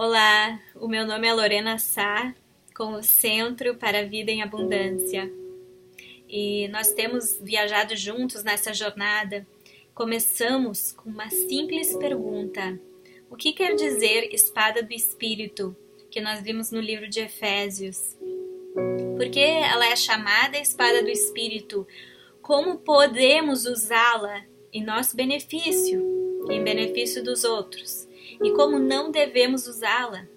Olá, o meu nome é Lorena Sá, com o Centro para a Vida em Abundância. E nós temos viajado juntos nessa jornada. Começamos com uma simples pergunta: o que quer dizer espada do Espírito, que nós vimos no livro de Efésios? Por que ela é chamada espada do Espírito? Como podemos usá-la em nosso benefício e em benefício dos outros? E como não devemos usá-la?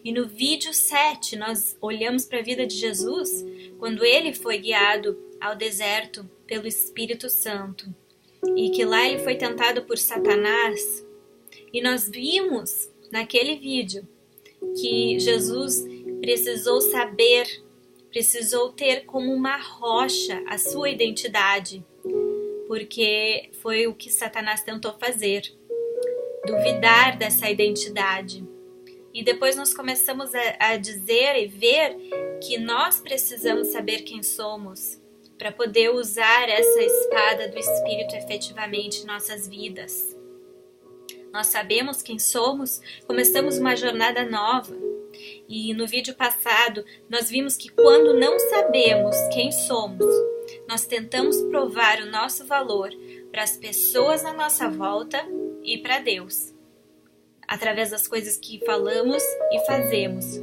E no vídeo 7 nós olhamos para a vida de Jesus quando ele foi guiado ao deserto pelo Espírito Santo e que lá ele foi tentado por Satanás. E nós vimos naquele vídeo que Jesus precisou saber, precisou ter como uma rocha a sua identidade, porque foi o que Satanás tentou fazer, duvidar dessa identidade. E depois nós começamos a dizer e ver que nós precisamos saber quem somos para poder usar essa espada do Espírito efetivamente em nossas vidas. Nós sabemos quem somos, começamos uma jornada nova. E no vídeo passado nós vimos que quando não sabemos quem somos, nós tentamos provar o nosso valor para as pessoas na nossa volta e para Deus, através das coisas que falamos e fazemos.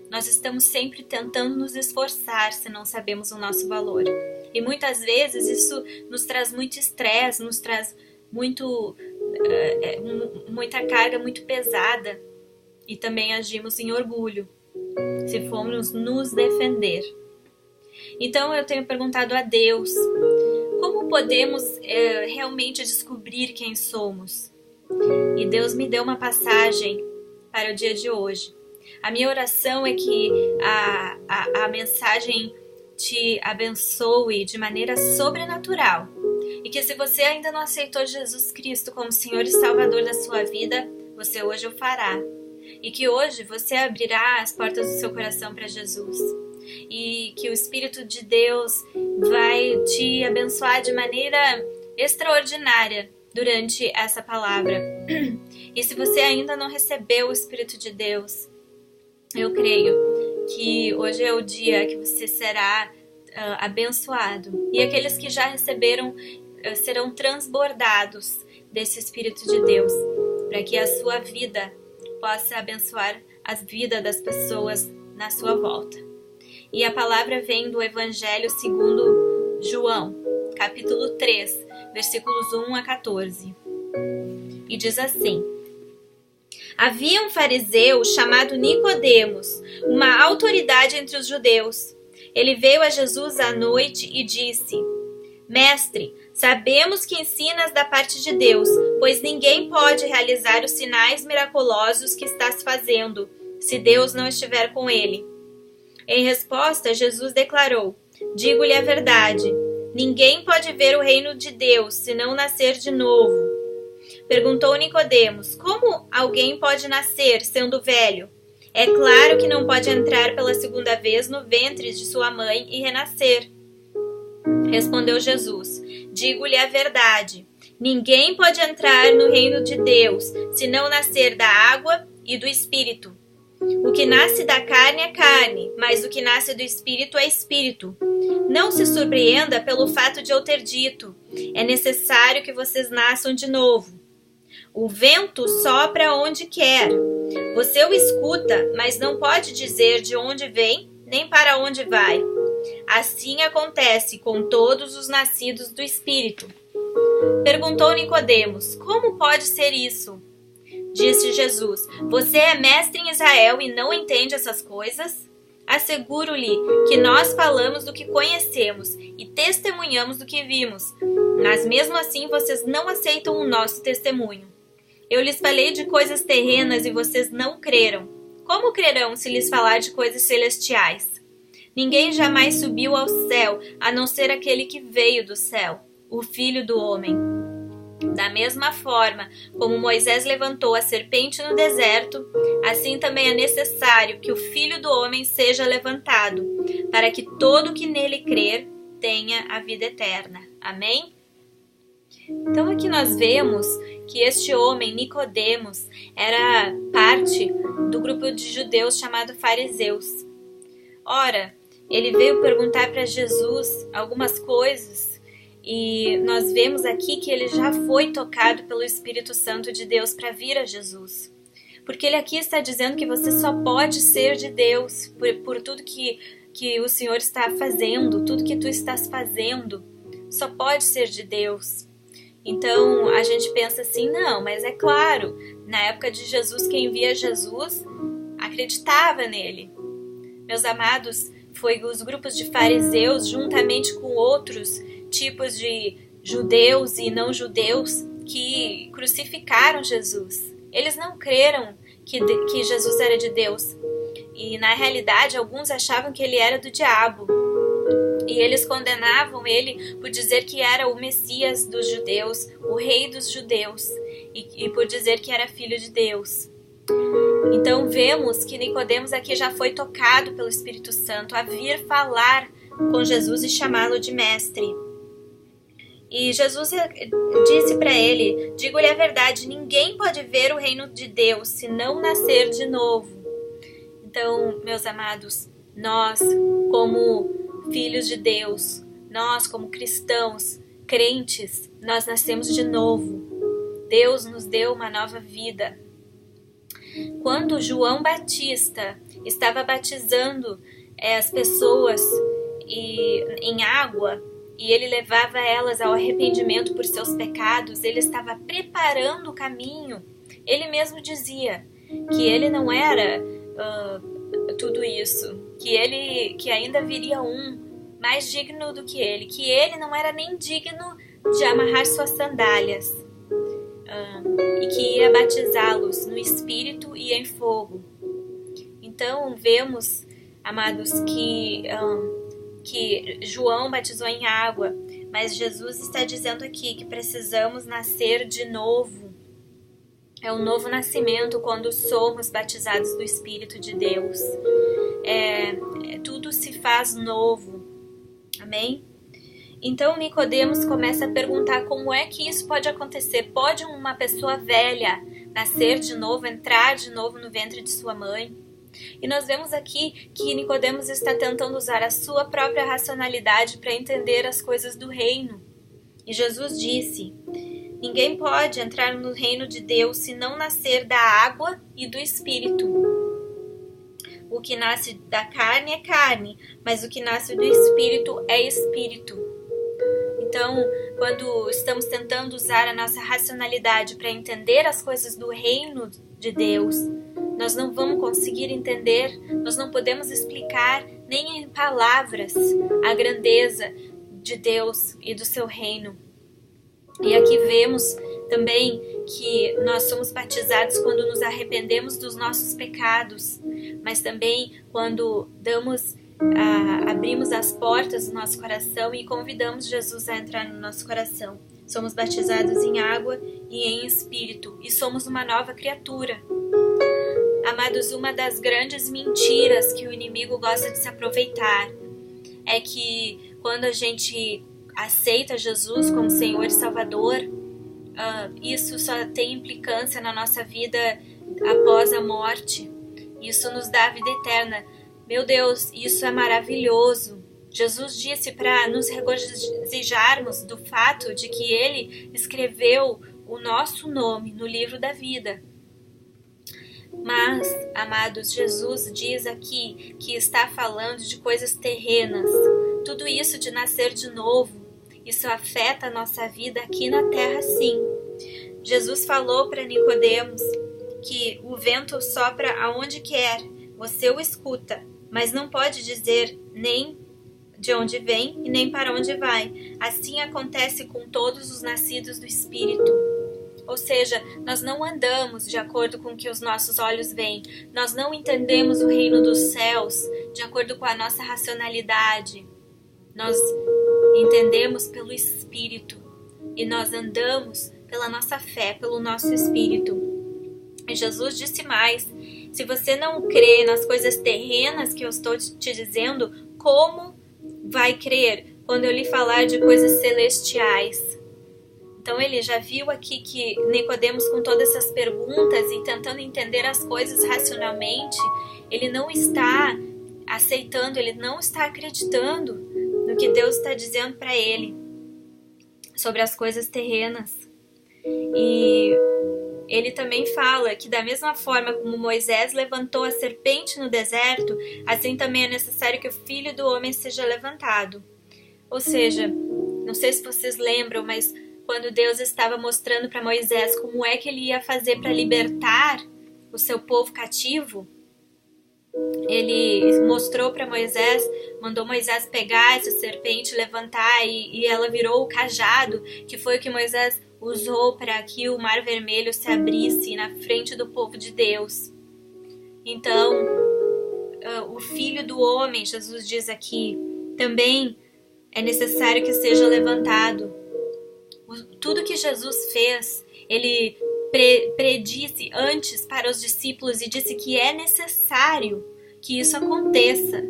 Nós estamos sempre tentando nos esforçar se não sabemos o nosso valor. E muitas vezes isso nos traz muito estresse, nos traz muita carga muito pesada. E também agimos em orgulho, se formos nos defender. Então eu tenho perguntado a Deus, como podemos realmente descobrir quem somos? E Deus me deu uma passagem para o dia de hoje. A minha oração é que a mensagem te abençoe de maneira sobrenatural. E que se você ainda não aceitou Jesus Cristo como Senhor e Salvador da sua vida, você hoje o fará. E que hoje você abrirá as portas do seu coração para Jesus. E que o Espírito de Deus vai te abençoar de maneira extraordinária durante essa palavra. E se você ainda não recebeu o Espírito de Deus, eu creio que hoje é o dia que você será abençoado. E aqueles que já receberam serão transbordados desse Espírito de Deus, para que a sua vida possa abençoar as vidas das pessoas na sua volta. E a palavra vem do Evangelho segundo João, capítulo 3, versículos 1 a 14. E diz assim: havia um fariseu chamado Nicodemos, uma autoridade entre os judeus. Ele veio a Jesus à noite e disse: Mestre, sabemos que ensinas da parte de Deus, pois ninguém pode realizar os sinais miraculosos que estás fazendo, se Deus não estiver com ele. Em resposta, Jesus declarou: digo-lhe a verdade, ninguém pode ver o reino de Deus se não nascer de novo. Perguntou Nicodemos: como alguém pode nascer sendo velho? É claro que não pode entrar pela segunda vez no ventre de sua mãe e renascer. Respondeu Jesus: digo-lhe a verdade, ninguém pode entrar no reino de Deus se não nascer da água e do Espírito. O que nasce da carne é carne, mas o que nasce do Espírito é Espírito. Não se surpreenda pelo fato de eu ter dito: é necessário que vocês nasçam de novo. O vento sopra onde quer. Você o escuta, mas não pode dizer de onde vem, nem para onde vai. Assim acontece com todos os nascidos do Espírito. Perguntou Nicodemos: como pode ser isso? Disse Jesus: você é mestre em Israel e não entende essas coisas? Asseguro-lhe que nós falamos do que conhecemos e testemunhamos do que vimos, mas mesmo assim vocês não aceitam o nosso testemunho. Eu lhes falei de coisas terrenas e vocês não creram. Como crerão se lhes falar de coisas celestiais? Ninguém jamais subiu ao céu, a não ser aquele que veio do céu, o Filho do Homem. Da mesma forma como Moisés levantou a serpente no deserto, assim também é necessário que o Filho do Homem seja levantado, para que todo que nele crer tenha a vida eterna. Amém? Então aqui nós vemos que este homem, Nicodemos, era parte do grupo de judeus chamado fariseus. Ora, ele veio perguntar para Jesus algumas coisas e nós vemos aqui que ele já foi tocado pelo Espírito Santo de Deus para vir a Jesus. Porque ele aqui está dizendo que você só pode ser de Deus por tudo que o Senhor está fazendo, tudo que tu estás fazendo, só pode ser de Deus. Então a gente pensa assim, não, mas é claro, na época de Jesus, quem via Jesus acreditava nele. Meus amados, foi os grupos de fariseus, juntamente com outros tipos de judeus e não judeus, que crucificaram Jesus. Eles não creram que Jesus era de Deus. E na realidade, alguns achavam que ele era do diabo. E eles condenavam ele por dizer que era o Messias dos judeus, o rei dos judeus, e por dizer que era filho de Deus. Então vemos que Nicodemos aqui já foi tocado pelo Espírito Santo a vir falar com Jesus e chamá-lo de mestre. E Jesus disse para ele, digo-lhe a verdade, ninguém pode ver o reino de Deus se não nascer de novo. Então, meus amados, nós como filhos de Deus, nós como cristãos, crentes, nós nascemos de novo. Deus nos deu uma nova vida. Quando João Batista estava batizando as pessoas em água, e ele levava elas ao arrependimento por seus pecados, ele estava preparando o caminho. Ele mesmo dizia que ele não era tudo isso, que ainda viria um mais digno do que ele não era nem digno de amarrar suas sandálias, e que ia batizá-los no Espírito e em fogo. Então vemos, amados, que João batizou em água, mas Jesus está dizendo aqui que precisamos nascer de novo. É um novo nascimento quando somos batizados do Espírito de Deus. Tudo se faz novo. Amém? Então Nicodemos começa a perguntar como é que isso pode acontecer. Pode uma pessoa velha nascer de novo, entrar de novo no ventre de sua mãe? E nós vemos aqui que Nicodemos está tentando usar a sua própria racionalidade para entender as coisas do reino. E Jesus disse, ninguém pode entrar no reino de Deus se não nascer da água e do Espírito. O que nasce da carne é carne, mas o que nasce do Espírito é Espírito. Então, quando estamos tentando usar a nossa racionalidade para entender as coisas do reino de Deus, nós não vamos conseguir entender, nós não podemos explicar nem em palavras a grandeza de Deus e do seu reino. E aqui vemos também que nós somos batizados quando nos arrependemos dos nossos pecados, mas também quando abrimos as portas do nosso coração e convidamos Jesus a entrar no nosso coração. Somos batizados em água e em Espírito e somos uma nova criatura. Amados, uma das grandes mentiras que o inimigo gosta de se aproveitar é que quando a gente aceita Jesus como Senhor e Salvador, isso só tem implicância na nossa vida após a morte. Isso nos dá a vida eterna. Meu Deus, isso é maravilhoso. Jesus disse para nos regozijarmos do fato de que Ele escreveu o nosso nome no livro da vida. Mas, amados, Jesus diz aqui que está falando de coisas terrenas. Tudo isso de nascer de novo, isso afeta a nossa vida aqui na terra, sim. Jesus falou para Nicodemos que o vento sopra aonde quer, você o escuta, mas não pode dizer nem de onde vem e nem para onde vai. Assim acontece com todos os nascidos do Espírito. Ou seja, nós não andamos de acordo com o que os nossos olhos veem. Nós não entendemos o reino dos céus de acordo com a nossa racionalidade. Nós entendemos pelo Espírito e nós andamos pela nossa fé, pelo nosso Espírito. E Jesus disse mais, se você não crê nas coisas terrenas que eu estou te dizendo, como vai crer quando eu lhe falar de coisas celestiais? Então ele já viu aqui que Nicodemos, com todas essas perguntas e tentando entender as coisas racionalmente, ele não está aceitando, ele não está acreditando no que Deus está dizendo para ele sobre as coisas terrenas. E ele também fala que da mesma forma como Moisés levantou a serpente no deserto, assim também é necessário que o Filho do Homem seja levantado. Ou seja, não sei se vocês lembram, mas quando Deus estava mostrando para Moisés como é que ele ia fazer para libertar o seu povo cativo, ele mostrou para Moisés, mandou Moisés pegar essa serpente, levantar e ela virou o cajado, que foi o que Moisés usou para que o Mar Vermelho se abrisse na frente do povo de Deus. Então, o Filho do Homem, Jesus diz aqui, também é necessário que seja levantado. Tudo que Jesus fez, ele predisse antes para os discípulos e disse que é necessário que isso aconteça.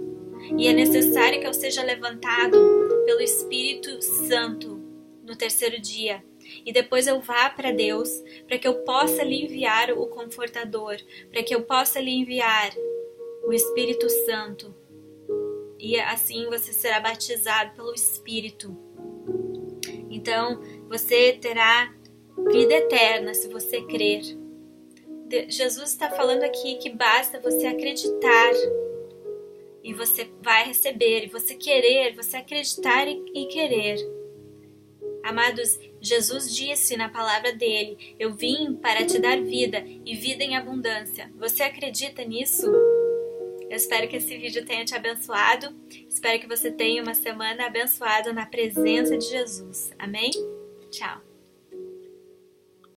E é necessário que eu seja levantado pelo Espírito Santo no terceiro dia. E depois eu vá para Deus, para que eu possa lhe enviar o Confortador, para que eu possa lhe enviar o Espírito Santo. E assim você será batizado pelo Espírito. Então, você terá vida eterna se você crer. Jesus está falando aqui que basta você acreditar e você vai receber, e você querer, você acreditar e querer. Amados, Jesus disse na palavra dele, eu vim para te dar vida e vida em abundância. Você acredita nisso? Eu espero que esse vídeo tenha te abençoado. Espero que você tenha uma semana abençoada na presença de Jesus. Amém? Tchau!